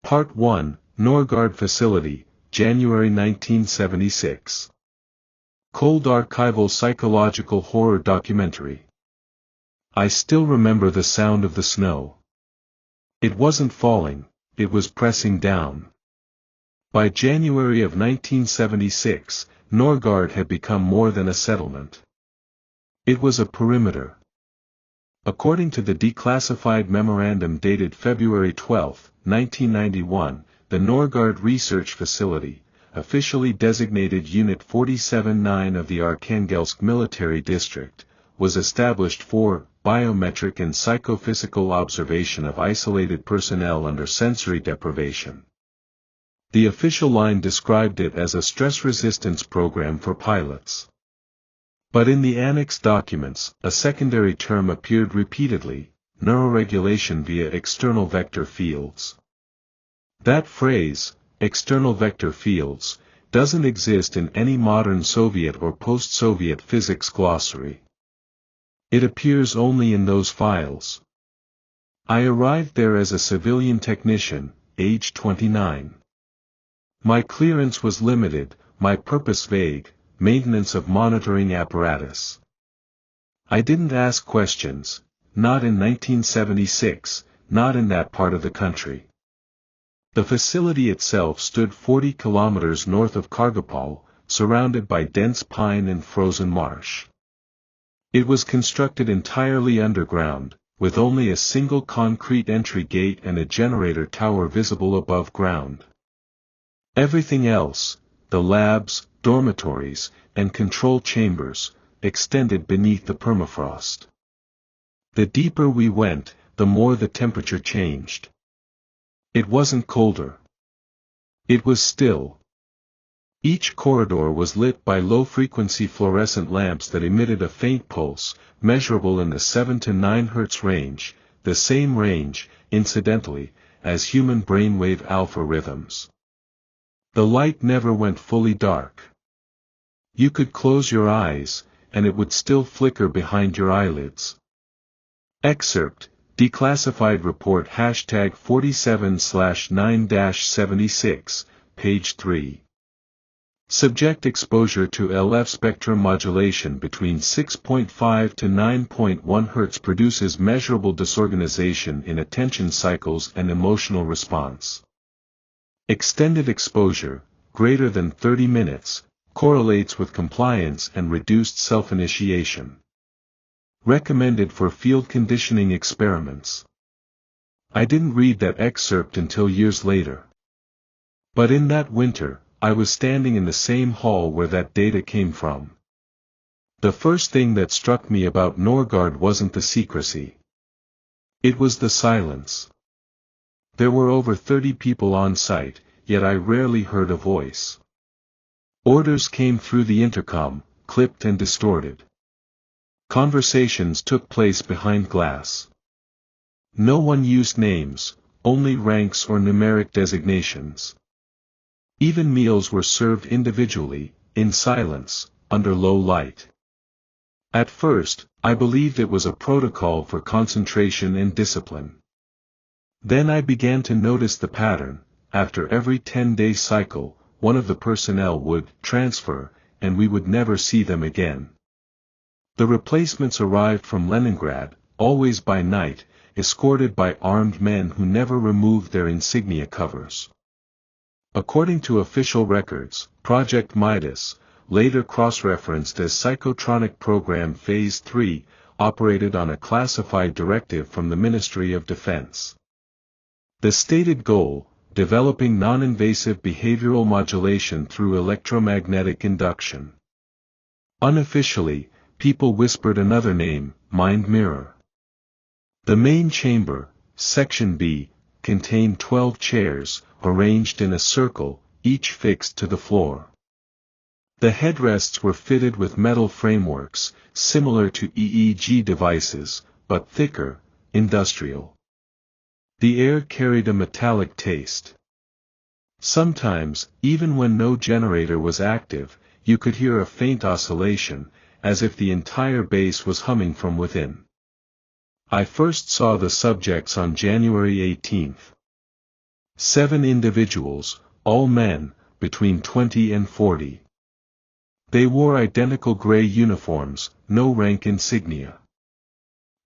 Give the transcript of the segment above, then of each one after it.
Part 1, Norgard Facility, January 1976. Cold Archival Psychological Horror Documentary. I still remember the sound of the snow. It wasn't falling, it was pressing down. By January of 1976, Norgard had become more than a settlement. It was a perimeter. According to the declassified memorandum dated February 12, 1991, the Norgard Research Facility, officially designated Unit 47-9 of the Arkhangelsk Military District, was established for biometric and psychophysical observation of isolated personnel under sensory deprivation. The official line described it as a stress resistance program for pilots. But in the annex documents, a secondary term appeared repeatedly: neuroregulation via external vector fields. That phrase, external vector fields, doesn't exist in any modern Soviet or post-Soviet physics glossary. It appears only in those files. I arrived there as a civilian technician, age 29. My clearance was limited, my purpose vague: maintenance of monitoring apparatus. I didn't ask questions, not in 1976, not in that part of the country. The facility itself stood 40 kilometers north of Kargopol, surrounded by dense pine and frozen marsh. It was constructed entirely underground, with only a single concrete entry gate and a generator tower visible above ground. Everything else, the labs, dormitories, and control chambers, extended beneath the permafrost. The deeper we went, the more the temperature changed. It wasn't colder. It was still. Each corridor was lit by low-frequency fluorescent lamps that emitted a faint pulse, measurable in the 7 to 9 Hz range, the same range, incidentally, as human brainwave alpha rhythms. The light never went fully dark. You could close your eyes, and it would still flicker behind your eyelids. Excerpt, Declassified Report #47/9-76, page 3. Subject exposure to LF spectrum modulation between 6.5 to 9.1 Hz produces measurable disorganization in attention cycles and emotional response. Extended exposure, greater than 30 minutes, correlates with compliance and reduced self-initiation. Recommended for field conditioning experiments. I didn't read that excerpt until years later. But in that winter, I was standing in the same hall where that data came from. The first thing that struck me about Norgard wasn't the secrecy. It was the silence. There were over 30 people on site, yet I rarely heard a voice. Orders came through the intercom, clipped and distorted. Conversations took place behind glass. No one used names, only ranks or numeric designations. Even meals were served individually, in silence, under low light. At first, I believed it was a protocol for concentration and discipline. Then I began to notice the pattern: after every 10-day cycle, one of the personnel would transfer, and we would never see them again. The replacements arrived from Leningrad, always by night, escorted by armed men who never removed their insignia covers. According to official records, Project Midas, later cross-referenced as Psychotronic Program Phase 3, operated on a classified directive from the Ministry of Defense. The stated goal: developing non-invasive behavioral modulation through electromagnetic induction. Unofficially, people whispered another name: mind mirror. The main chamber, Section B, contained 12 chairs, arranged in a circle, each fixed to the floor. The headrests were fitted with metal frameworks, similar to EEG devices, but thicker, industrial. The air carried a metallic taste. Sometimes, even when no generator was active, you could hear a faint oscillation, as if the entire base was humming from within. I first saw the subjects on January 18. 7 individuals, all men, between 20 and 40. They wore identical gray uniforms, no rank insignia.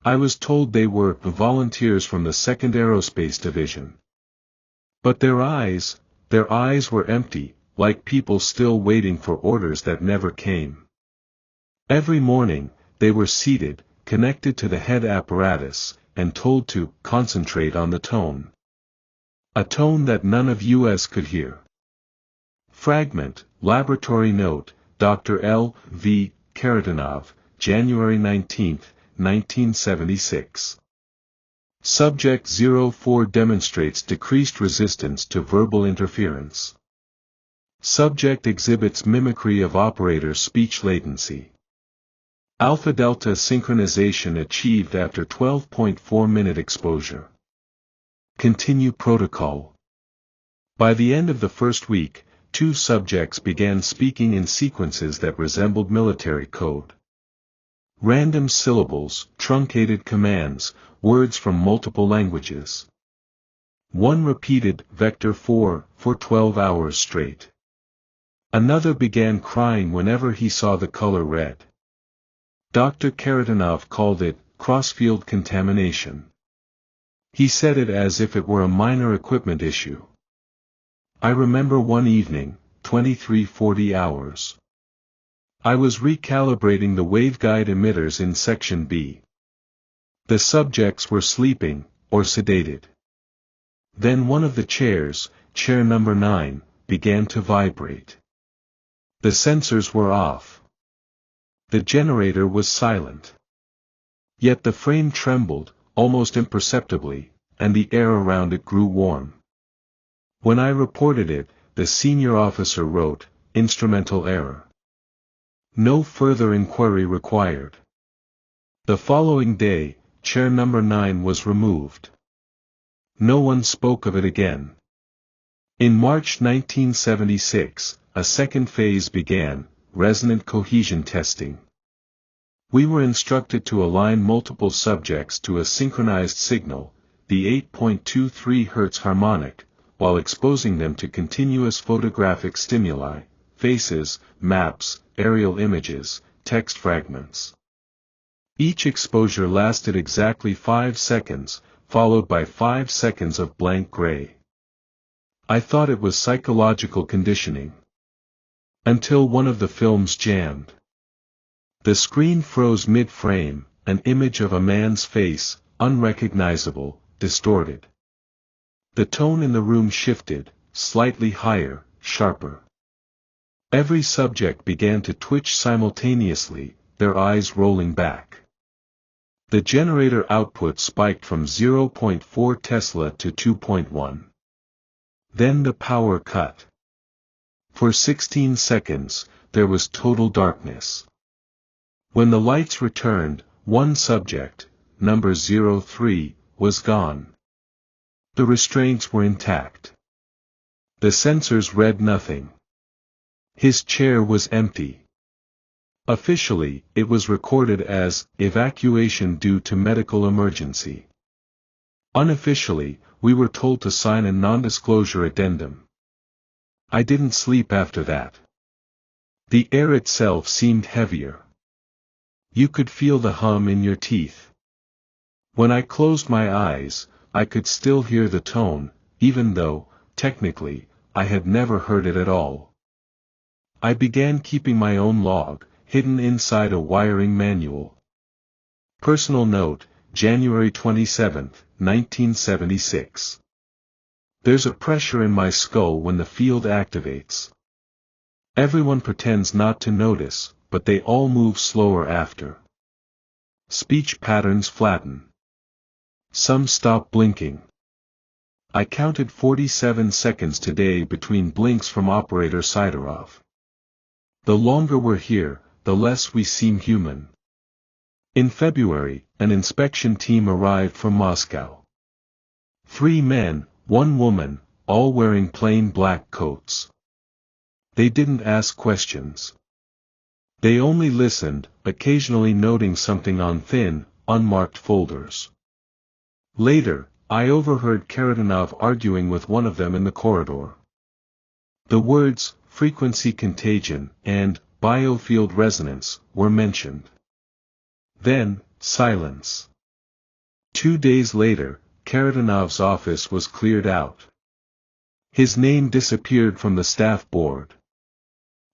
I was told they were volunteers from the 2nd Aerospace Division. But their eyes were empty, like people still waiting for orders that never came. Every morning, they were seated, connected to the head apparatus, and told to concentrate on the tone. A tone that none of us could hear. Fragment, laboratory note, Dr. L. V. Karatanov, January 19, 1976. Subject 04 demonstrates decreased resistance to verbal interference. Subject exhibits mimicry of operator's speech latency. Alpha-delta synchronization achieved after 12.4-minute exposure. Continue protocol. By the end of the first week, 2 subjects began speaking in sequences that resembled military code. Random syllables, truncated commands, words from multiple languages. One repeated vector 4 for 12 hours straight. Another began crying whenever he saw the color red. Dr. Karatanov called it crossfield contamination. He said it as if it were a minor equipment issue. I remember one evening, 2340 hours. I was recalibrating the waveguide emitters in Section B. The subjects were sleeping, or sedated. Then one of the chairs, chair number 9, began to vibrate. The sensors were off. The generator was silent. Yet the frame trembled, almost imperceptibly, and the air around it grew warm. When I reported it, the senior officer wrote, "Instrumental error. No further inquiry required." The following day, chair number 9 was removed. No one spoke of it again. In March 1976, a second phase began, resonant cohesion testing. We were instructed to align multiple subjects to a synchronized signal, the 8.23 Hz harmonic, while exposing them to continuous photographic stimuli, faces, maps, aerial images, text fragments. Each exposure lasted exactly 5 seconds, followed by 5 seconds of blank gray. I thought it was psychological conditioning. Until one of the films jammed. The screen froze mid-frame, an image of a man's face, unrecognizable, distorted. The tone in the room shifted, slightly higher, sharper. Every subject began to twitch simultaneously, their eyes rolling back. The generator output spiked from 0.4 Tesla to 2.1. Then the power cut. For 16 seconds, there was total darkness. When the lights returned, one subject, number 03, was gone. The restraints were intact. The sensors read nothing. His chair was empty. Officially, it was recorded as evacuation due to medical emergency. Unofficially, we were told to sign a non-disclosure addendum. I didn't sleep after that. The air itself seemed heavier. You could feel the hum in your teeth. When I closed my eyes, I could still hear the tone, even though, technically, I had never heard it at all. I began keeping my own log, hidden inside a wiring manual. Personal note, January 27, 1976. There's a pressure in my skull when the field activates. Everyone pretends not to notice, but they all move slower after. Speech patterns flatten. Some stop blinking. I counted 47 seconds today between blinks from operator Sidorov. The longer we're here, the less we seem human. In February, an inspection team arrived from Moscow. 3 men, 1 woman, all wearing plain black coats. They didn't ask questions. They only listened, occasionally noting something on thin, unmarked folders. Later, I overheard Karatanov arguing with one of them in the corridor. The words, frequency contagion, and biofield resonance, were mentioned. Then, silence. 2 days later, Karatanov's office was cleared out. His name disappeared from the staff board.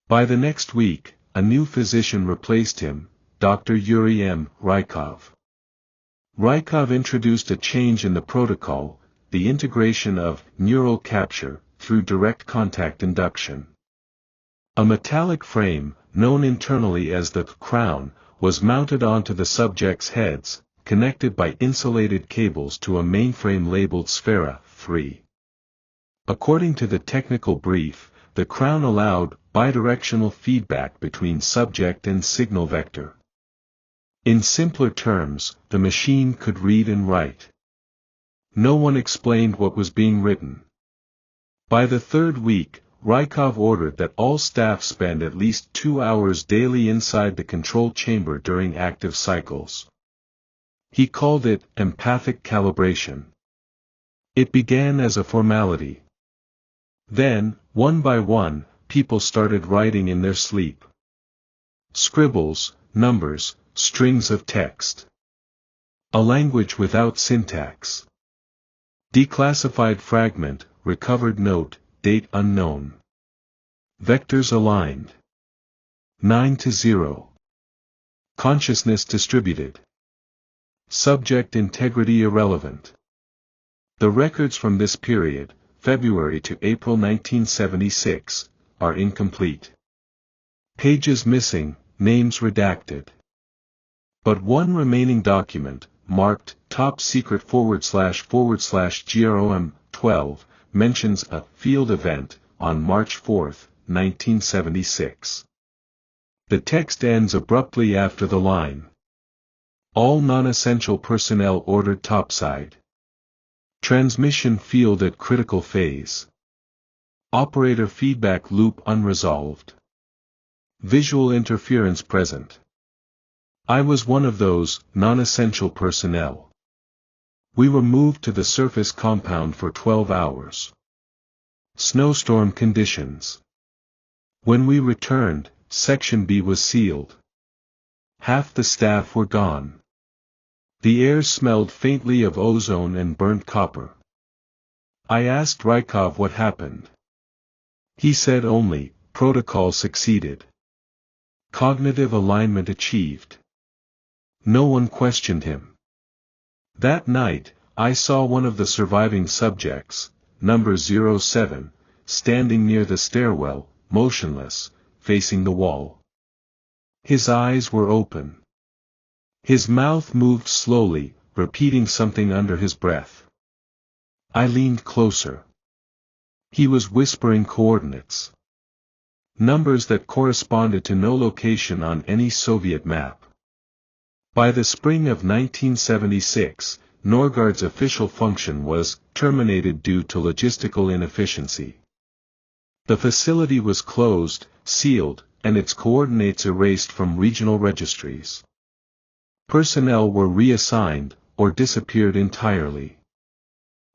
By the next week, a new physician replaced him, Dr. Yuri M. Rykov. Rykov introduced a change in the protocol, the integration of neural capture through direct contact induction. A metallic frame, known internally as the crown, was mounted onto the subject's heads, connected by insulated cables to a mainframe labeled Sfera 3. According to the technical brief, the crown allowed bidirectional feedback between subject and signal vector. In simpler terms, the machine could read and write. No one explained what was being written. By the third week, Rykov ordered that all staff spend at least 2 hours daily inside the control chamber during active cycles. He called it empathic calibration. It began as a formality. Then, one by one, people started writing in their sleep. Scribbles, numbers, strings of text. A language without syntax. Declassified fragment, recovered note, date unknown. Vectors aligned. 9-0. Consciousness distributed. Subject integrity irrelevant. The records from this period, February to April 1976, are incomplete. Pages missing, names redacted. But one remaining document, marked Top Secret //GROM 12, mentions a field event on March 4, 1976. The text ends abruptly after the line. All non-essential personnel ordered topside. Transmission field at critical phase. Operator feedback loop unresolved. Visual interference present. I was one of those non-essential personnel. We were moved to the surface compound for 12 hours. Snowstorm conditions. When we returned, Section B was sealed. Half the staff were gone. The air smelled faintly of ozone and burnt copper. I asked Rykov what happened. He said only, protocol succeeded. Cognitive alignment achieved. No one questioned him. That night, I saw one of the surviving subjects, number 07, standing near the stairwell, motionless, facing the wall. His eyes were open. His mouth moved slowly, repeating something under his breath. I leaned closer. He was whispering coordinates. Numbers that corresponded to no location on any Soviet map. By the spring of 1976, Norgard's official function was terminated due to logistical inefficiency. The facility was closed, sealed, and its coordinates erased from regional registries. Personnel were reassigned, or disappeared entirely.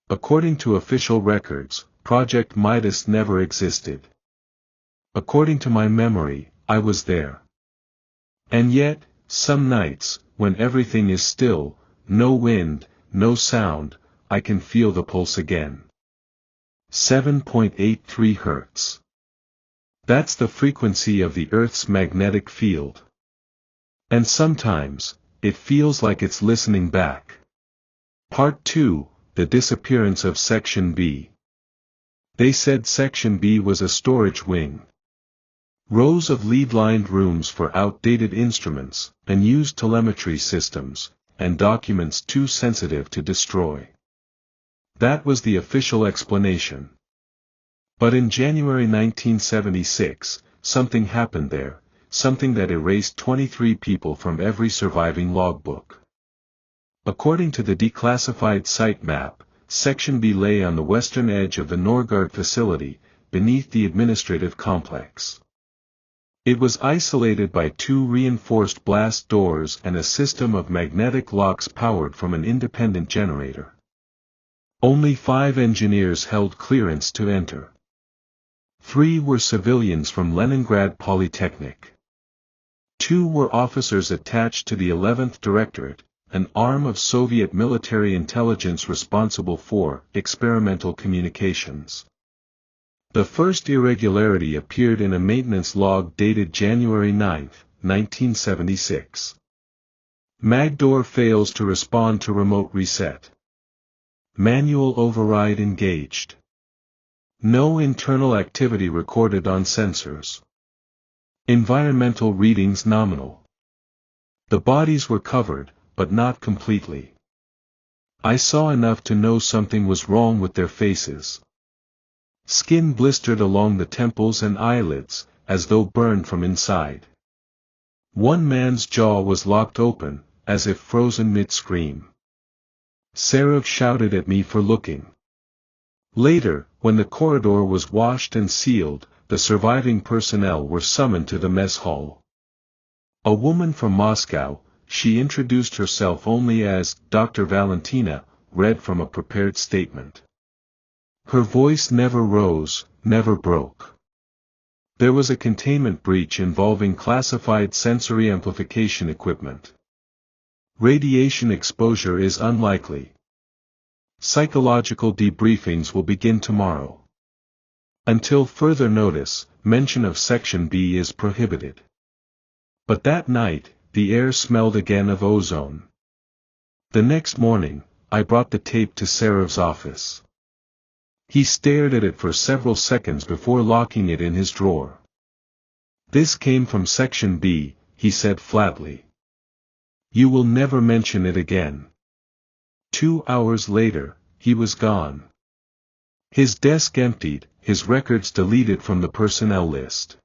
According to official records, Project Midas never existed. According to my memory, I was there. And yet, some nights, when everything is still, no wind, no sound, I can feel the pulse again. 7.83 Hz. That's the frequency of the Earth's magnetic field. And sometimes, it feels like it's listening back. Part 2, The Disappearance of Section B. They said Section B was a storage wing. Rows of lead-lined rooms for outdated instruments, unused telemetry systems, and documents too sensitive to destroy. That was the official explanation. But in January 1976, something happened there, something that erased 23 people from every surviving logbook. According to the declassified site map, Section B lay on the western edge of the Norgard facility, beneath the administrative complex. It was isolated by 2 reinforced blast doors and a system of magnetic locks powered from an independent generator. Only 5 engineers held clearance to enter. 3 were civilians from Leningrad Polytechnic. 2 were officers attached to the 11th Directorate, an arm of Soviet military intelligence responsible for experimental communications. The first irregularity appeared in a maintenance log dated January 9, 1976. Magdoor fails to respond to remote reset. Manual override engaged. No internal activity recorded on sensors. Environmental readings nominal. The bodies were covered, but not completely. I saw enough to know something was wrong with their faces. Skin blistered along the temples and eyelids, as though burned from inside. One man's jaw was locked open, as if frozen mid-scream. Serev shouted at me for looking. Later, when the corridor was washed and sealed, the surviving personnel were summoned to the mess hall. A woman from Moscow, she introduced herself only as Dr. Valentina, read from a prepared statement. Her voice never rose, never broke. There was a containment breach involving classified sensory amplification equipment. Radiation exposure is unlikely. Psychological debriefings will begin tomorrow. Until further notice, mention of Section B is prohibited. But that night, the air smelled again of ozone. The next morning, I brought the tape to Serev's office. He stared at it for several seconds before locking it in his drawer. "This came from Section B," he said flatly. "You will never mention it again." 2 hours later, he was gone. His desk emptied, his records deleted from the personnel list.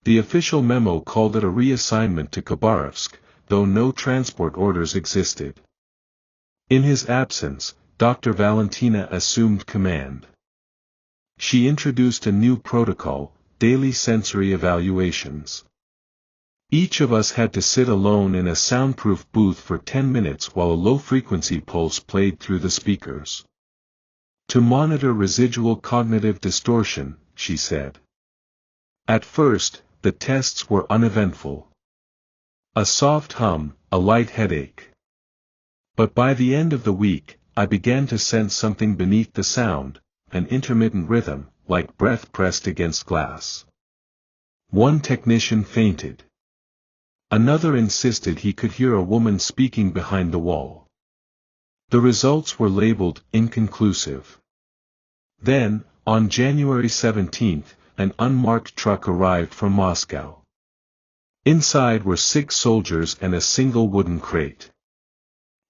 The official memo called it a reassignment to Khabarovsk, though no transport orders existed. In his absence, Dr. Valentina assumed command. She introduced a new protocol, daily sensory evaluations. Each of us had to sit alone in a soundproof booth for 10 minutes while a low-frequency pulse played through the speakers. To monitor residual cognitive distortion, she said. At first, the tests were uneventful. A soft hum, a light headache. But by the end of the week, I began to sense something beneath the sound, an intermittent rhythm, like breath pressed against glass. One technician fainted. Another insisted he could hear a woman speaking behind the wall. The results were labeled inconclusive. Then, on January 17, an unmarked truck arrived from Moscow. Inside were 6 soldiers and a single wooden crate.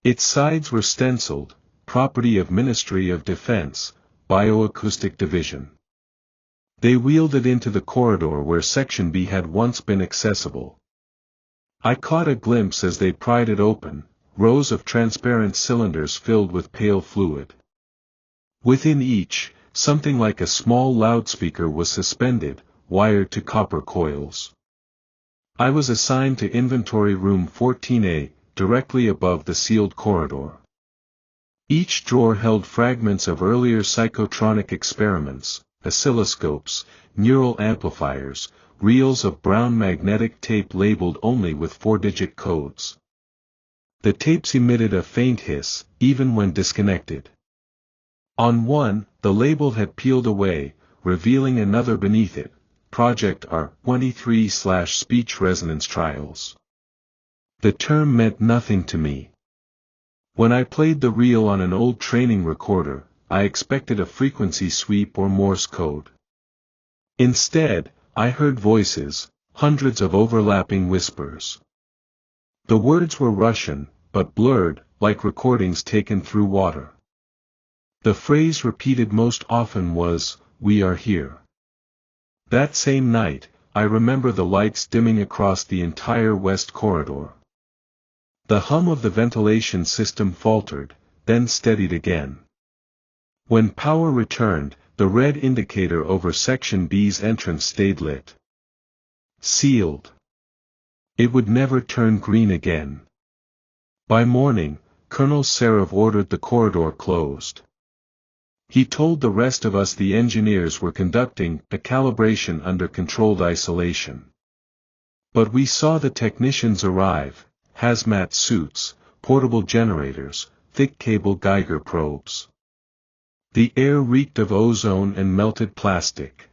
Its sides were stenciled, "Property of Ministry of Defense, Bioacoustic Division." They wheeled it into the corridor where Section B had once been accessible. I caught a glimpse as they pried it open, rows of transparent cylinders filled with pale fluid. Within each, something like a small loudspeaker was suspended, wired to copper coils. I was assigned to inventory room 14A, directly above the sealed corridor. Each drawer held fragments of earlier psychotronic experiments, oscilloscopes, neural amplifiers, reels of brown magnetic tape labeled only with 4-digit codes. The tapes emitted a faint hiss, even when disconnected. On one, the label had peeled away, revealing another beneath it, Project R23/Speech Resonance Trials. The term meant nothing to me. When I played the reel on an old training recorder, I expected a frequency sweep or Morse code. Instead, I heard voices, hundreds of overlapping whispers. The words were Russian, but blurred, like recordings taken through water. The phrase repeated most often was, "We are here." That same night, I remember the lights dimming across the entire west corridor. The hum of the ventilation system faltered, then steadied again. When power returned, the red indicator over Section B's entrance stayed lit. Sealed. It would never turn green again. By morning, Colonel Serev ordered the corridor closed. He told the rest of us the engineers were conducting a calibration under controlled isolation. But we saw the technicians arrive, hazmat suits, portable generators, thick cable Geiger probes. The air reeked of ozone and melted plastic.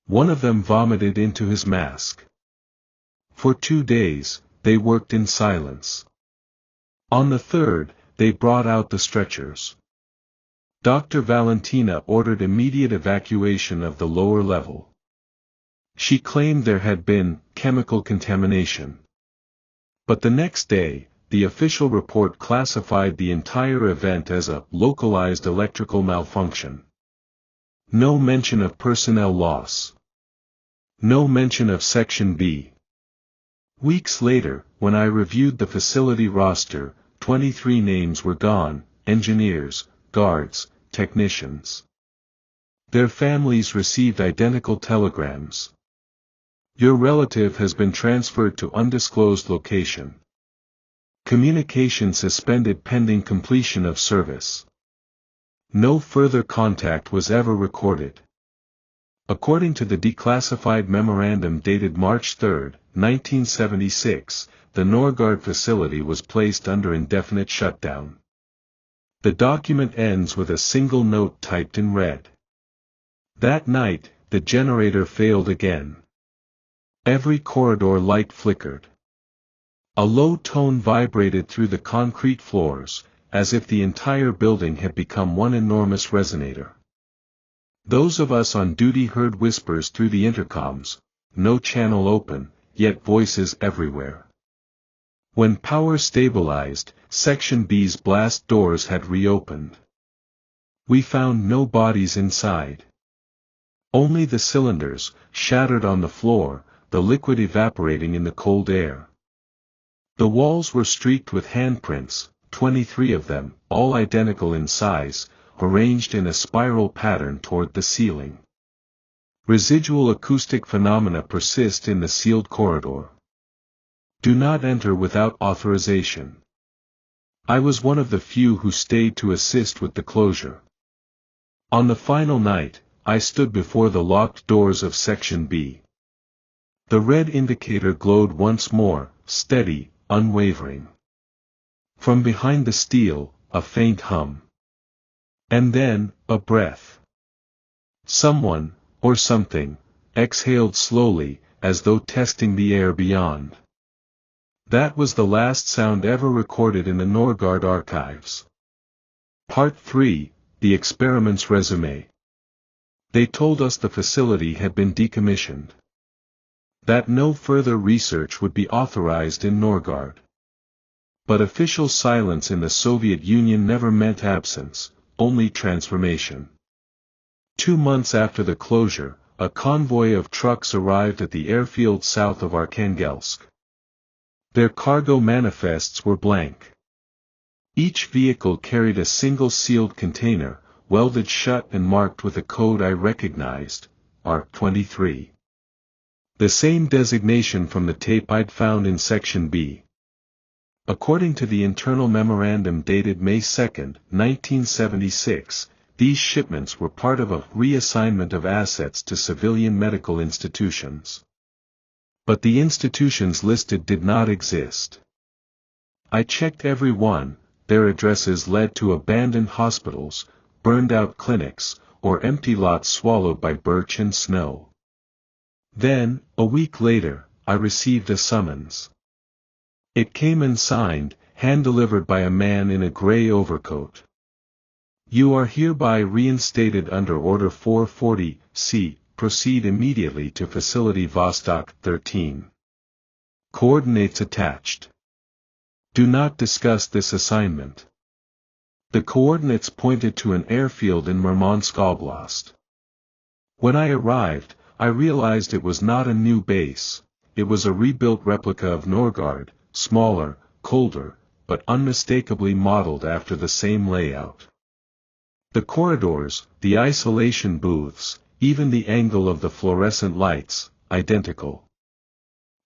One of them vomited into his mask. For 2 days, they worked in silence. On the third, they brought out the stretchers. Dr. Valentina ordered immediate evacuation of the lower level. She claimed there had been chemical contamination. But the next day, the official report classified the entire event as a localized electrical malfunction. No mention of personnel loss. No mention of Section B. Weeks later, when I reviewed the facility roster, 23 names were gone: engineers, guards, technicians. Their families received identical telegrams. Your relative has been transferred to undisclosed location. Communication suspended pending completion of service. No further contact was ever recorded. According to the declassified memorandum dated March 3, 1976, the Norgard facility was placed under indefinite shutdown. The document ends with a single note typed in red. That night, the generator failed again. Every corridor light flickered. A low tone vibrated through the concrete floors, as if the entire building had become one enormous resonator. Those of us on duty heard whispers through the intercoms, no channel open, yet voices everywhere. When power stabilized, Section B's blast doors had reopened. We found no bodies inside. Only the cylinders, shattered on the floor, the liquid evaporating in the cold air. The walls were streaked with handprints, 23 of them, all identical in size, arranged in a spiral pattern toward the ceiling. Residual acoustic phenomena persist in the sealed corridor. Do not enter without authorization. I was one of the few who stayed to assist with the closure. On the final night, I stood before the locked doors of Section B. The red indicator glowed once more, steady, unwavering. From behind the steel, a faint hum. And then, a breath. Someone, or something, exhaled slowly, as though testing the air beyond. That was the last sound ever recorded in the Norgard archives. Part 3, The Experiment's Resume. They told us the facility had been decommissioned. That no further research would be authorized in Norgard. But official silence in the Soviet Union never meant absence, only transformation. 2 months after the closure, a convoy of trucks arrived at the airfield south of Arkhangelsk. Their cargo manifests were blank. Each vehicle carried a single sealed container, welded shut and marked with a code I recognized, ARC-23. The same designation from the tape I'd found in Section B. According to the internal memorandum dated May 2, 1976, these shipments were part of a reassignment of assets to civilian medical institutions. But the institutions listed did not exist. I checked every one. Their addresses led to abandoned hospitals, burned-out clinics, or empty lots swallowed by birch and snow. Then, a week later, I received a summons. It came unsigned, hand-delivered by a man in a gray overcoat. You are hereby reinstated under Order 440-C. Proceed immediately to Facility Vostok 13. Coordinates attached. Do not discuss this assignment. The coordinates pointed to an airfield in Murmansk Oblast. When I arrived, I realized it was not a new base. It was a rebuilt replica of Norgard, smaller, colder, but unmistakably modeled after the same layout. The corridors, the isolation booths, even the angle of the fluorescent lights, identical.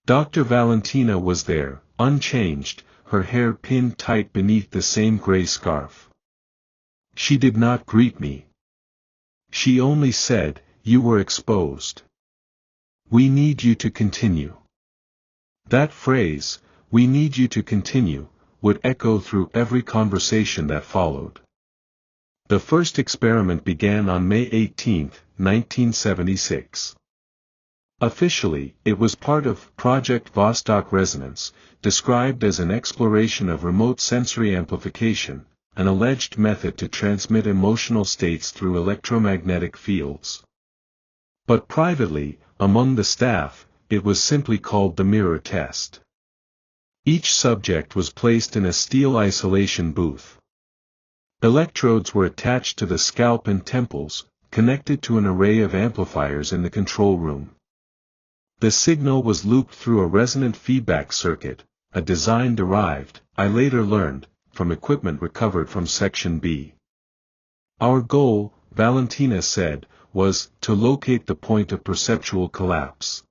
Dr. Valentina was there, unchanged, her hair pinned tight beneath the same gray scarf. She did not greet me. She only said, "You were exposed. We need you to continue." That phrase, "We need you to continue," would echo through every conversation that followed. The first experiment began on May 18, 1976. Officially, it was part of Project Vostok Resonance, described as an exploration of remote sensory amplification, an alleged method to transmit emotional states through electromagnetic fields. But privately, among the staff, it was simply called the mirror test. Each subject was placed in a steel isolation booth. Electrodes were attached to the scalp and temples, connected to an array of amplifiers in the control room. The signal was looped through a resonant feedback circuit, a design derived, I later learned, from equipment recovered from Section B. Our goal, Valentina said, was to locate the point of perceptual collapse.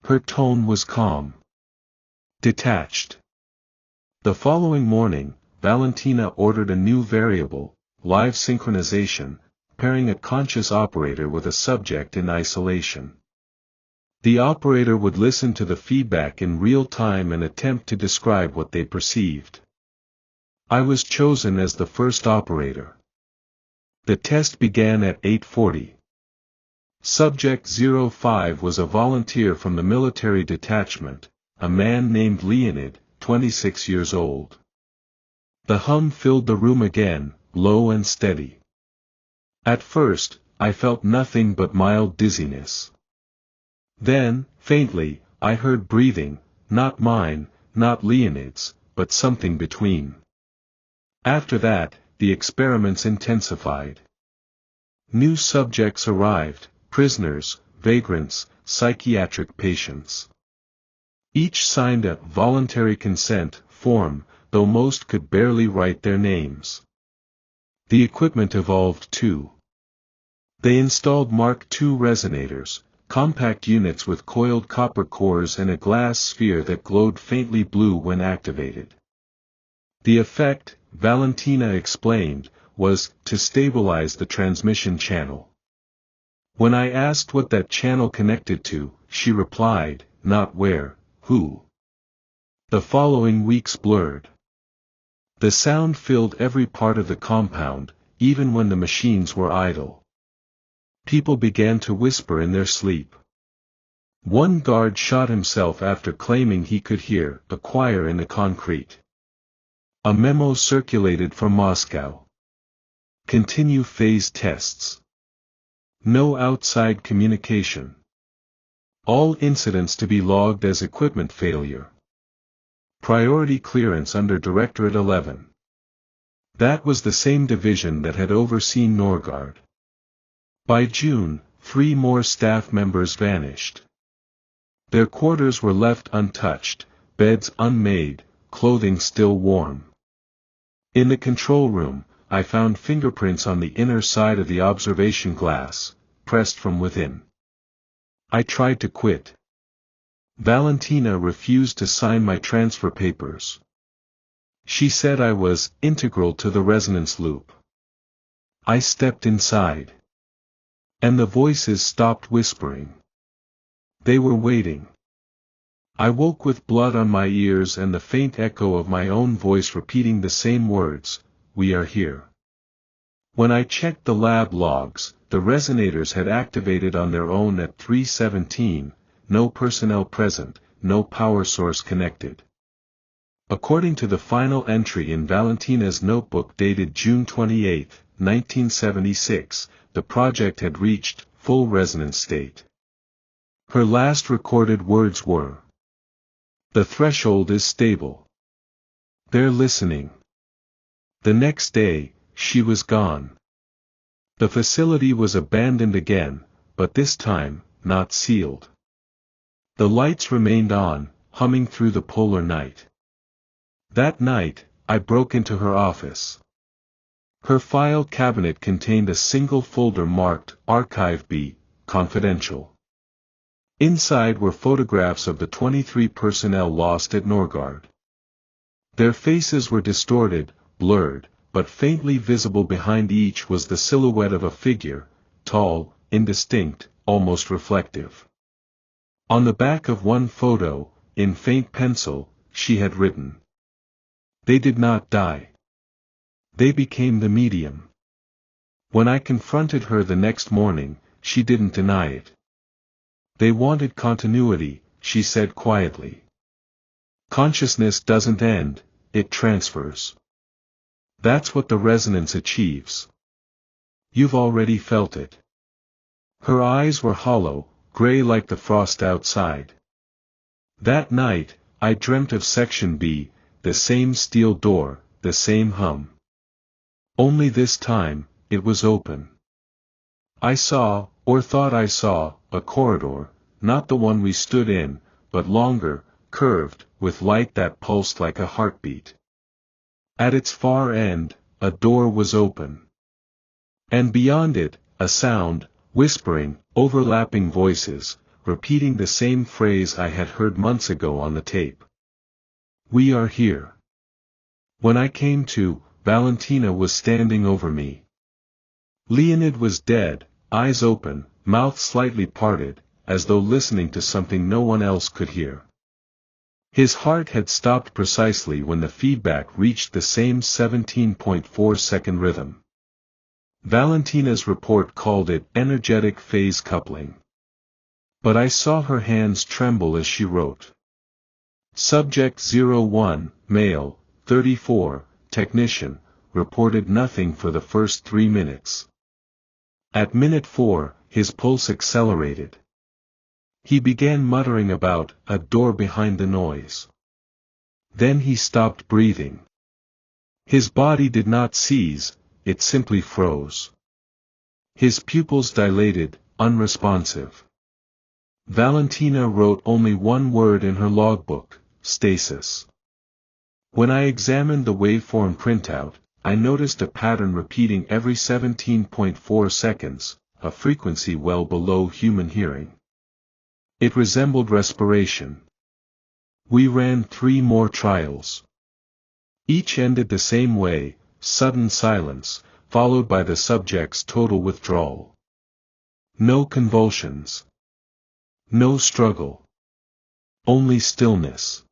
Her tone was calm, detached. The following morning, Valentina ordered a new variable, live synchronization, pairing a conscious operator with a subject in isolation. The operator would listen to the feedback in real time and attempt to describe what they perceived. I was chosen as the first operator. The test began at 8:40. Subject 05 was a volunteer from the military detachment, a man named Leonid, 26 years old. The hum filled the room again, low and steady. At first, I felt nothing but mild dizziness. Then, faintly, I heard breathing, not mine, not Leonid's, but something between. After that, the experiments intensified. New subjects arrived, prisoners, vagrants, psychiatric patients. Each signed a voluntary consent form, though most could barely write their names. The equipment evolved too. They installed Mark II resonators, compact units with coiled copper cores and a glass sphere that glowed faintly blue when activated. The effect, Valentina explained, was to stabilize the transmission channel. When I asked what that channel connected to, she replied, "Not where, who." The following weeks blurred. The sound filled every part of the compound, even when the machines were idle. People began to whisper in their sleep. One guard shot himself after claiming he could hear a choir in the concrete. A memo circulated from Moscow. Continue phase tests. No outside communication. All incidents to be logged as equipment failure. Priority clearance under Directorate 11. That was the same division that had overseen Norgard. By June, 3 more staff members vanished. Their quarters were left untouched, beds unmade, clothing still warm. In the control room, I found fingerprints on the inner side of the observation glass, pressed from within. I tried to quit. Valentina refused to sign my transfer papers. She said I was integral to the resonance loop. I stepped inside. And the voices stopped whispering. They were waiting. I woke with blood on my ears and the faint echo of my own voice repeating the same words, "We are here." When I checked the lab logs, the resonators had activated on their own at 3:17, no personnel present, no power source connected. According to the final entry in Valentina's notebook dated June 28, 1976, the project had reached full resonance state. Her last recorded words were, "The threshold is stable. They're listening." The next day, she was gone. The facility was abandoned again, but this time, not sealed. The lights remained on, humming through the polar night. That night, I broke into her office. Her file cabinet contained a single folder marked Archive B, Confidential. Inside were photographs of the 23 personnel lost at Norgard. Their faces were distorted, blurred, but faintly visible behind each was the silhouette of a figure, tall, indistinct, almost reflective. On the back of one photo, in faint pencil, she had written, "They did not die. They became the medium." When I confronted her the next morning, she didn't deny it. "They wanted continuity," she said quietly. "Consciousness doesn't end, it transfers. That's what the resonance achieves. You've already felt it." Her eyes were hollow, gray like the frost outside. That night, I dreamt of Section B, the same steel door, the same hum. Only this time, it was open. I saw, or thought I saw, a corridor, not the one we stood in, but longer, curved, with light that pulsed like a heartbeat. At its far end, a door was open. And beyond it, a sound, whispering, overlapping voices, repeating the same phrase I had heard months ago on the tape. "We are here." When I came to, Valentina was standing over me. Leonid was dead, eyes open, mouth slightly parted, as though listening to something no one else could hear. His heart had stopped precisely when the feedback reached the same 17.4-second rhythm. Valentina's report called it energetic phase coupling. But I saw her hands tremble as she wrote. Subject 01, male, 34, technician, reported nothing for the first 3 minutes. At minute 4, his pulse accelerated. He began muttering about a door behind the noise. Then he stopped breathing. His body did not seize, it simply froze. His pupils dilated, unresponsive. Valentina wrote only one word in her logbook, stasis. When I examined the waveform printout, I noticed a pattern repeating every 17.4 seconds, a frequency well below human hearing. It resembled respiration. We ran 3 more trials. Each ended the same way, sudden silence, followed by the subject's total withdrawal. No convulsions. No struggle. Only stillness.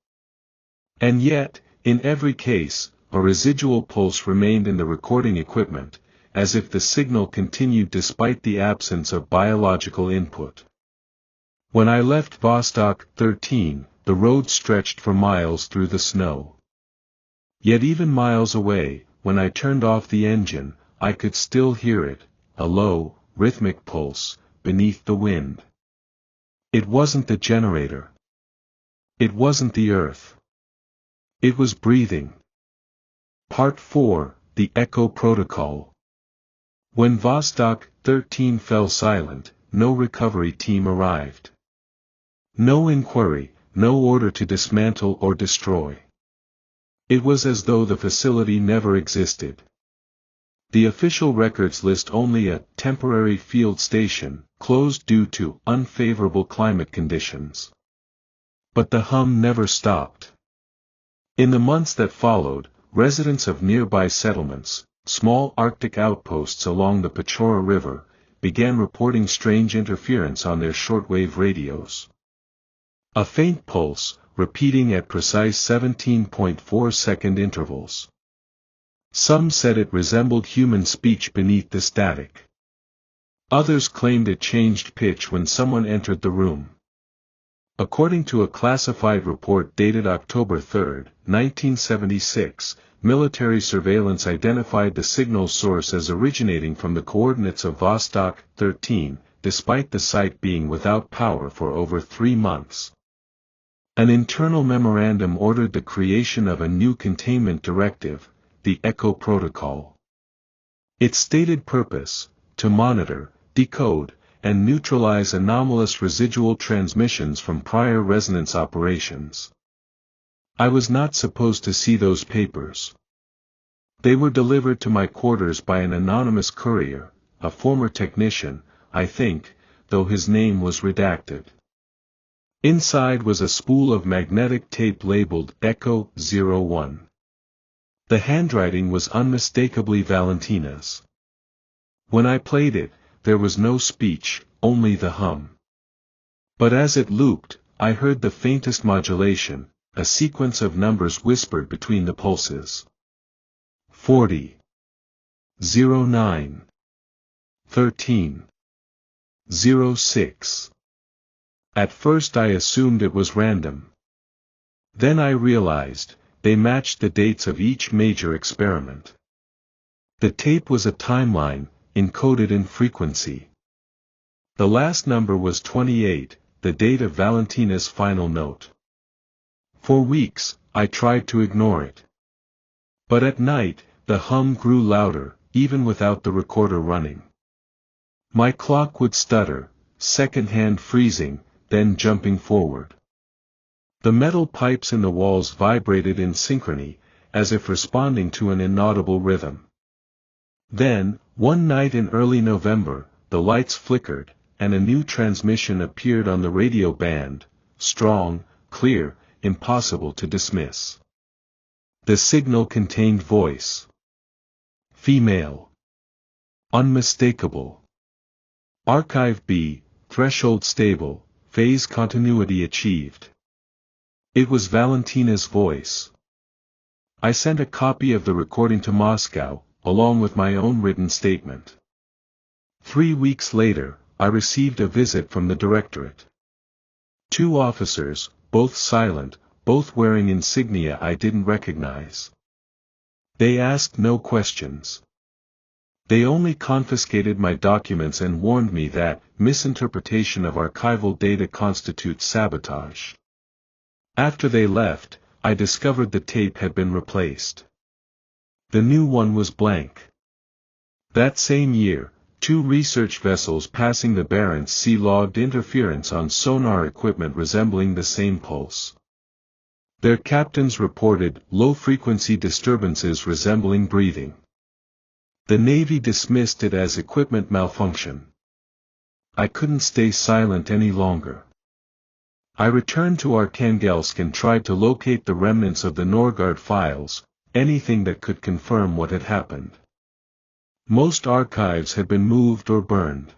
And yet, in every case, a residual pulse remained in the recording equipment, as if the signal continued despite the absence of biological input. When I left Vostok 13, the road stretched for miles through the snow. Yet even miles away, when I turned off the engine, I could still hear it, a low, rhythmic pulse, beneath the wind. It wasn't the generator. It wasn't the earth. It was breathing. Part 4, the Echo Protocol. When Vostok 13 fell silent, no recovery team arrived. No inquiry, no order to dismantle or destroy. It was as though the facility never existed. The official records list only a temporary field station, closed due to unfavorable climate conditions. But the hum never stopped. In the months that followed, residents of nearby settlements, small Arctic outposts along the Pechora River, began reporting strange interference on their shortwave radios. A faint pulse, repeating at precise 17.4-second intervals. Some said it resembled human speech beneath the static. Others claimed it changed pitch when someone entered the room. According to a classified report dated October 3, 1976, military surveillance identified the signal source as originating from the coordinates of Vostok 13, despite the site being without power for over 3 months. An internal memorandum ordered the creation of a new containment directive, the Echo Protocol. Its stated purpose, to monitor, decode, and neutralize anomalous residual transmissions from prior resonance operations. I was not supposed to see those papers. They were delivered to my quarters by an anonymous courier, a former technician, I think, though his name was redacted. Inside was a spool of magnetic tape labeled Echo 01. The handwriting was unmistakably Valentina's. When I played it, there was no speech, only the hum. But as it looped, I heard the faintest modulation, a sequence of numbers whispered between the pulses. 40. 09. 13. 06. At first I assumed it was random. Then I realized, they matched the dates of each major experiment. The tape was a timeline, encoded in frequency. The last number was 28, the date of Valentina's final note. For weeks, I tried to ignore it. But at night, the hum grew louder, even without the recorder running. My clock would stutter, second hand freezing, then jumping forward. The metal pipes in the walls vibrated in synchrony, as if responding to an inaudible rhythm. Then, one night in early November, the lights flickered, and a new transmission appeared on the radio band, strong, clear, impossible to dismiss. The signal contained voice. Female. Unmistakable. Archive B, threshold stable, phase continuity achieved. It was Valentina's voice. I sent a copy of the recording to Moscow, along with my own written statement. 3 weeks later, I received a visit from the directorate. 2 officers, both silent, both wearing insignia I didn't recognize. They asked no questions. They only confiscated my documents and warned me that misinterpretation of archival data constitutes sabotage. After they left, I discovered the tape had been replaced. The new one was blank. That same year, 2 research vessels passing the Barents Sea logged interference on sonar equipment resembling the same pulse. Their captains reported low-frequency disturbances resembling breathing. The Navy dismissed it as equipment malfunction. I couldn't stay silent any longer. I returned to Arkhangelsk and tried to locate the remnants of the Norgard files, anything that could confirm what had happened. Most archives had been moved or burned.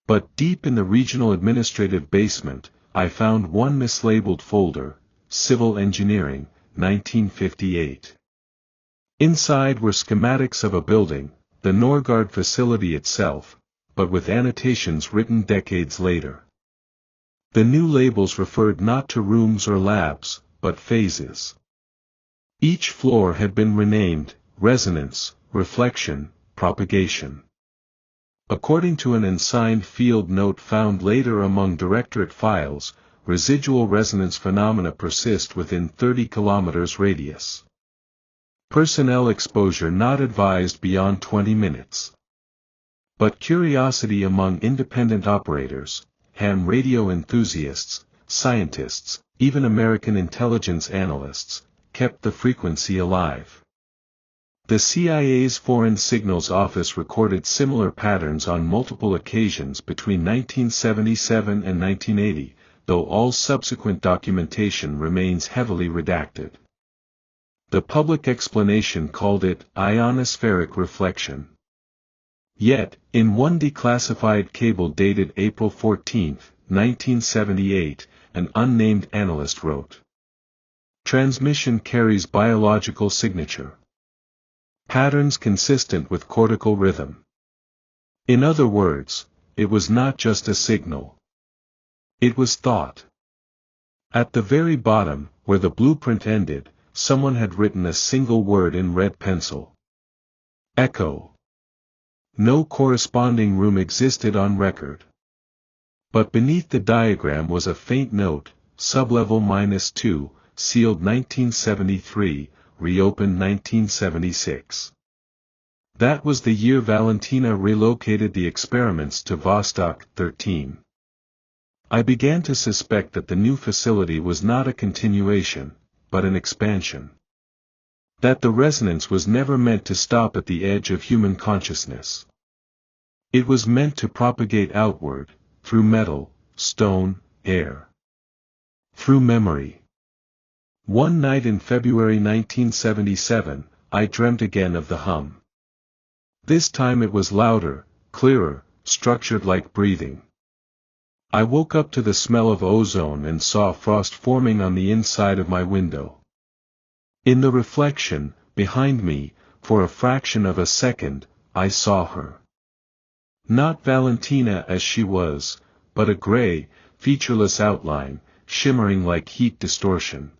But deep in the regional administrative basement, I found one mislabeled folder, Civil Engineering, 1958. Inside were schematics of a building, the Norgard facility itself, but with annotations written decades later. The new labels referred not to rooms or labs, but phases. Each floor had been renamed, resonance, reflection, propagation. According to an unsigned field note found later among directorate files, residual resonance phenomena persist within 30 kilometers radius. Personnel exposure not advised beyond 20 minutes. But curiosity among independent operators, ham radio enthusiasts, scientists, even American intelligence analysts, kept the frequency alive. The CIA's Foreign Signals Office recorded similar patterns on multiple occasions between 1977 and 1980, though all subsequent documentation remains heavily redacted. The public explanation called it ionospheric reflection. Yet, in one declassified cable dated April 14, 1978, an unnamed analyst wrote, "Transmission carries biological signature. Patterns consistent with cortical rhythm." In other words, it was not just a signal. It was thought. At the very bottom, where the blueprint ended, someone had written a single word in red pencil. Echo. No corresponding room existed on record. But beneath the diagram was a faint note, sublevel -2, sealed 1973, reopened 1976. That was the year Valentina relocated the experiments to Vostok 13. I began to suspect that the new facility was not a continuation, but an expansion. That the resonance was never meant to stop at the edge of human consciousness. It was meant to propagate outward, through metal, stone, air. Through memory. One night in February 1977, I dreamt again of the hum. This time it was louder, clearer, structured like breathing. I woke up to the smell of ozone and saw frost forming on the inside of my window. In the reflection, behind me, for a fraction of a second, I saw her. Not Valentina as she was, but a gray, featureless outline, shimmering like heat distortion.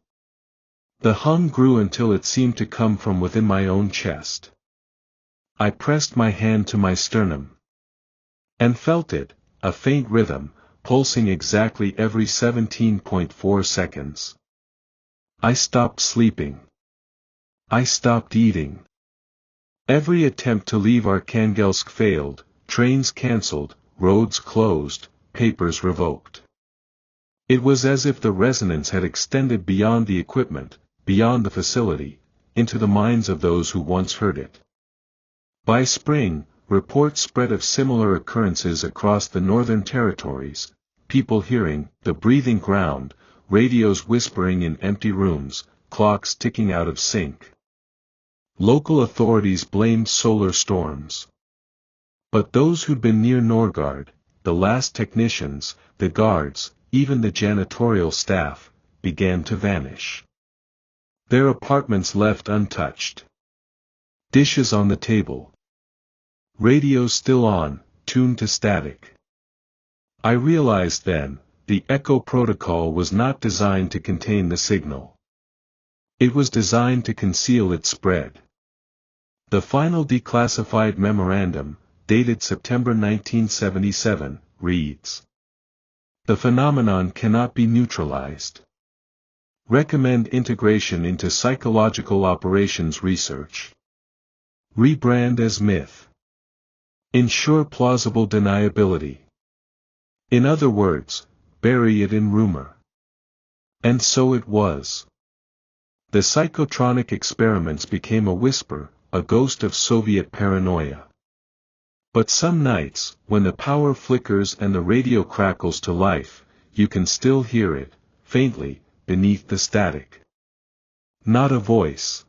The hum grew until it seemed to come from within my own chest. I pressed my hand to my sternum. And felt it, a faint rhythm, pulsing exactly every 17.4 seconds. I stopped sleeping. I stopped eating. Every attempt to leave Arkhangelsk failed, trains cancelled, roads closed, papers revoked. It was as if the resonance had extended beyond the equipment, beyond the facility, into the minds of those who once heard it. By spring, reports spread of similar occurrences across the northern territories, people hearing the breathing ground, radios whispering in empty rooms, clocks ticking out of sync. Local authorities blamed solar storms. But those who'd been near Norgard, the last technicians, the guards, even the janitorial staff, began to vanish. Their apartments left untouched. Dishes on the table. Radios still on, tuned to static. I realized then, the echo protocol was not designed to contain the signal. It was designed to conceal its spread. The final declassified memorandum, dated September 1977, reads: "The phenomenon cannot be neutralized. Recommend integration into psychological operations research. Rebrand as myth. Ensure plausible deniability. In other words, bury it in rumor." And so it was. The psychotronic experiments became a whisper, a ghost of Soviet paranoia. But some nights, when the power flickers and the radio crackles to life, you can still hear it, faintly, beneath the static. Not a voice.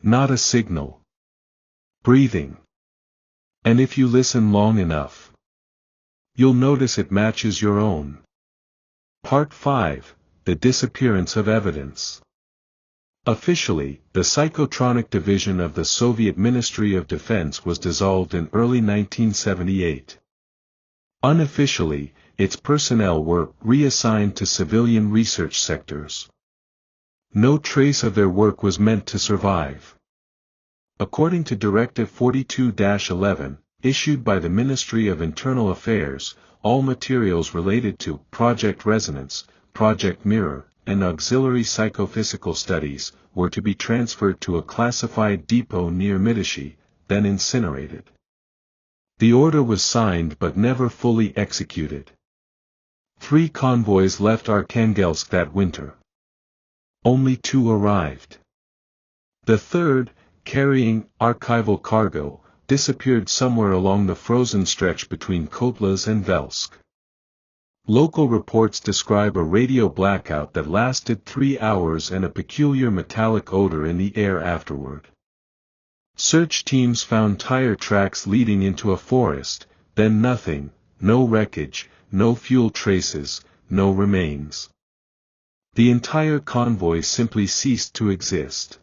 Not a signal. Breathing. And if you listen long enough, you'll notice it matches your own. Part 5, The Disappearance of Evidence. Officially, the Psychotronic division of the Soviet Ministry of Defense was dissolved in early 1978. Unofficially, its personnel were reassigned to civilian research sectors. No trace of their work was meant to survive. According to Directive 42-11, issued by the Ministry of Internal Affairs, all materials related to Project Resonance, Project Mirror, and auxiliary psychophysical studies were to be transferred to a classified depot near Mytishi, then incinerated. The order was signed but never fully executed. 3 convoys left Arkhangelsk that winter. Only 2 arrived. The third, carrying archival cargo, disappeared somewhere along the frozen stretch between Kotlas and Velsk. Local reports describe a radio blackout that lasted 3 hours and a peculiar metallic odor in the air afterward. Search teams found tire tracks leading into a forest, then nothing, no wreckage, no fuel traces, no remains. The entire convoy simply ceased to exist.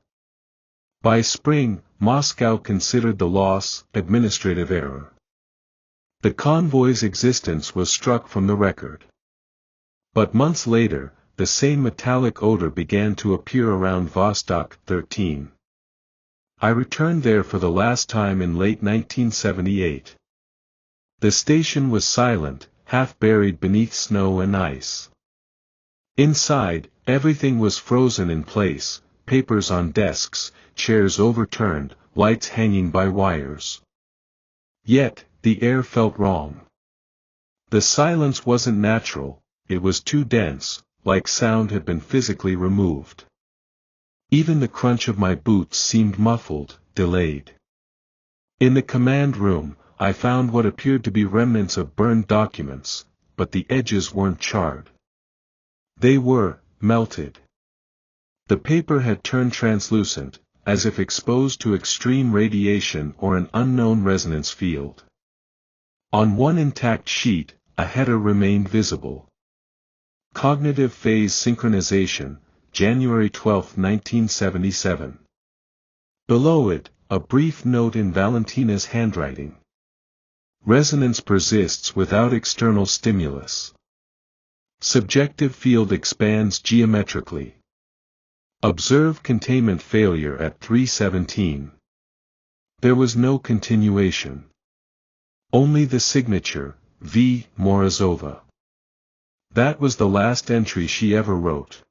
By spring, Moscow considered the loss administrative error. The convoy's existence was struck from the record. But months later, the same metallic odor began to appear around Vostok 13. I returned there for the last time in late 1978. The station was silent, half buried beneath snow and ice. Inside, everything was frozen in place, papers on desks, chairs overturned, lights hanging by wires. Yet, the air felt wrong. The silence wasn't natural, it was too dense, like sound had been physically removed. Even the crunch of my boots seemed muffled, delayed. In the command room, I found what appeared to be remnants of burned documents, but the edges weren't charred. They were melted. The paper had turned translucent, as if exposed to extreme radiation or an unknown resonance field. On one intact sheet, a header remained visible. Cognitive phase synchronization, January 12, 1977. Below it, a brief note in Valentina's handwriting. Resonance persists without external stimulus. Subjective field expands geometrically. Observe containment failure at 317. There was no continuation. Only the signature, V. Morozova. That was the last entry she ever wrote.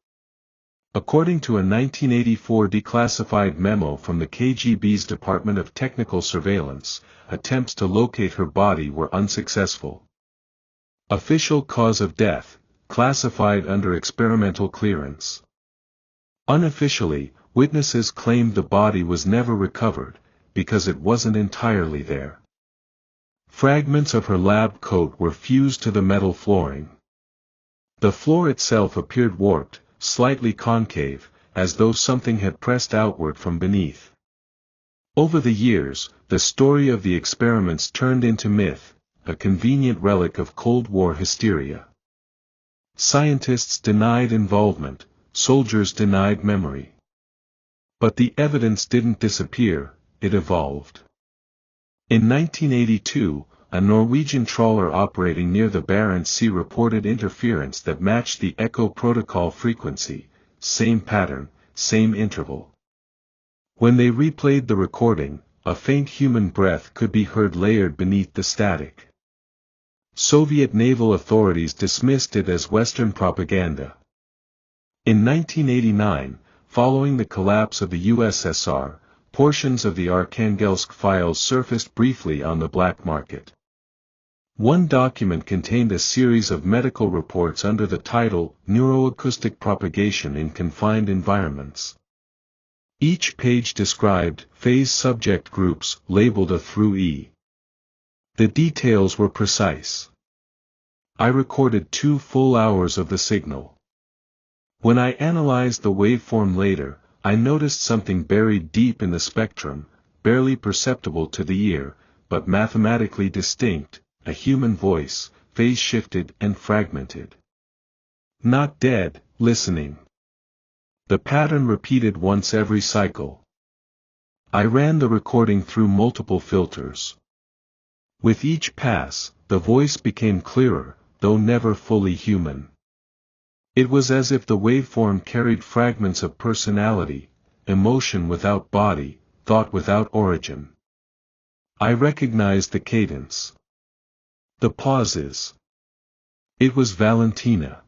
According to a 1984 declassified memo from the KGB's Department of Technical Surveillance, attempts to locate her body were unsuccessful. Official cause of death, classified under experimental clearance. Unofficially, witnesses claimed the body was never recovered, because it wasn't entirely there. Fragments of her lab coat were fused to the metal flooring. The floor itself appeared warped, slightly concave, as though something had pressed outward from beneath. Over the years, the story of the experiments turned into myth, a convenient relic of Cold War hysteria. Scientists denied involvement, soldiers denied memory. But the evidence didn't disappear, it evolved. In 1982, a Norwegian trawler operating near the Barents Sea reported interference that matched the echo protocol frequency, same pattern, same interval. When they replayed the recording, a faint human breath could be heard layered beneath the static. Soviet naval authorities dismissed it as Western propaganda. In 1989, following the collapse of the USSR, portions of the Arkhangelsk files surfaced briefly on the black market. One document contained a series of medical reports under the title Neuroacoustic Propagation in Confined Environments. Each page described phase subject groups labeled A through E. The details were precise. I recorded 2 full hours of the signal. When I analyzed the waveform later, I noticed something buried deep in the spectrum, barely perceptible to the ear, but mathematically distinct, a human voice, phase-shifted and fragmented. Not dead, listening. The pattern repeated once every cycle. I ran the recording through multiple filters. With each pass, the voice became clearer, though never fully human. It was as if the waveform carried fragments of personality, emotion without body, thought without origin. I recognized the cadence. The pauses. It was Valentina.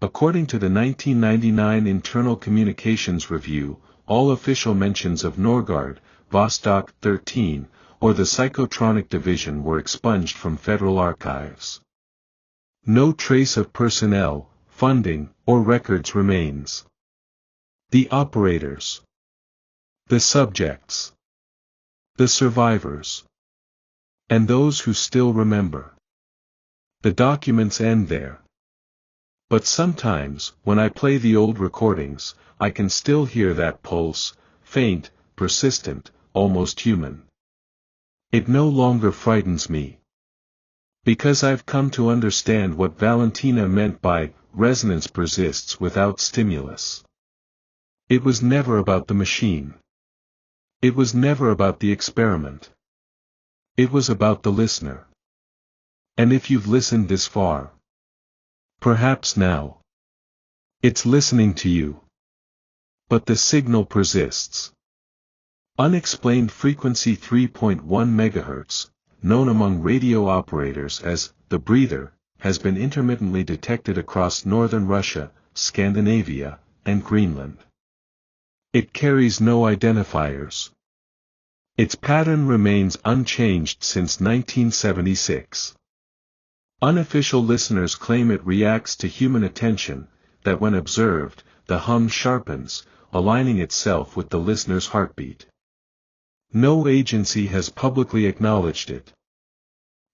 According to the 1999 Internal Communications Review, all official mentions of Norgard, Vostok 13, or the Psychotronic division were expunged from federal archives. No trace of personnel, funding, or records remains. The operators. The subjects. The survivors. And those who still remember. The documents end there. But sometimes, when I play the old recordings, I can still hear that pulse, faint, persistent, almost human. It no longer frightens me. Because I've come to understand what Valentina meant by, resonance persists without stimulus. It was never about the machine. It was never about the experiment. It was about the listener. And if you've listened this far, perhaps now, it's listening to you. But the signal persists. Unexplained frequency 3.1 MHz, known among radio operators as the breather, has been intermittently detected across northern Russia, Scandinavia, and Greenland. It carries no identifiers. Its pattern remains unchanged since 1976. Unofficial listeners claim it reacts to human attention, that when observed, the hum sharpens, aligning itself with the listener's heartbeat. No agency has publicly acknowledged it.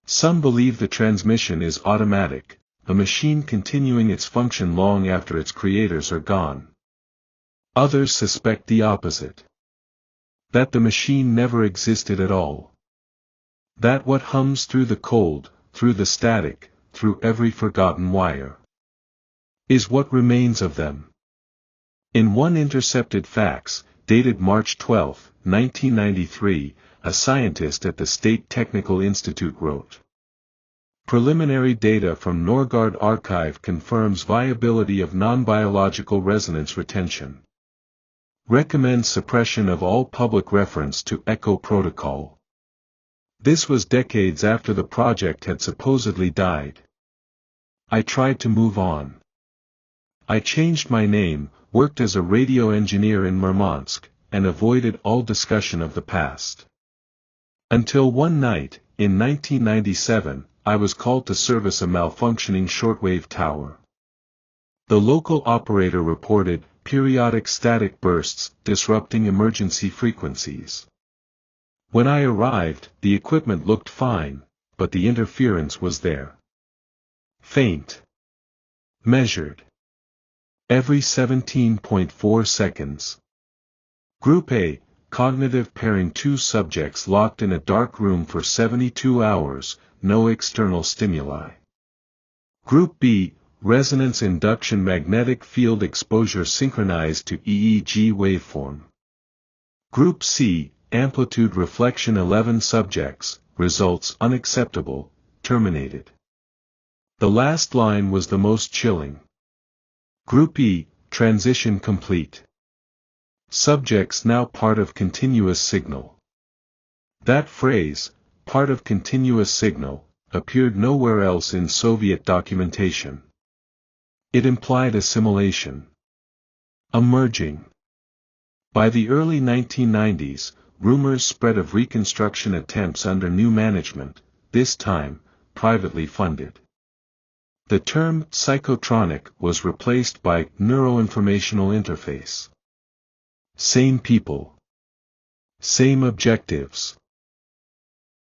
Some believe the transmission is automatic, a machine continuing its function long after its creators are gone. Others suspect the opposite. That the machine never existed at all. That what hums through the cold, through the static, through every forgotten wire, is what remains of them. In one Intercepted Facts, dated March 12, 1993, a scientist at the State Technical Institute wrote, "Preliminary data from Norgard archive confirms viability of non-biological resonance retention. Recommends suppression of all public reference to ECHO protocol." This was decades after the project had supposedly died. I tried to move on. I changed my name, worked as a radio engineer in Murmansk, and avoided all discussion of the past. Until one night, in 1997, I was called to service a malfunctioning shortwave tower. The local operator reported periodic static bursts disrupting emergency frequencies. When I arrived, the equipment looked fine, but the interference was there. Faint. Measured. Every 17.4 seconds. Group A, cognitive pairing, 2 subjects locked in a dark room for 72 hours, no external stimuli. Group B, resonance induction, magnetic field exposure synchronized to EEG waveform. Group C, amplitude reflection, 11 subjects, results unacceptable, terminated. The last line was the most chilling. Group E, transition complete. Subjects now part of continuous signal. That phrase, part of continuous signal, appeared nowhere else in Soviet documentation. It implied assimilation. A merging. By the early 1990s, rumors spread of reconstruction attempts under new management, this time, privately funded. The term psychotronic was replaced by neuroinformational interface. Same people. Same objectives.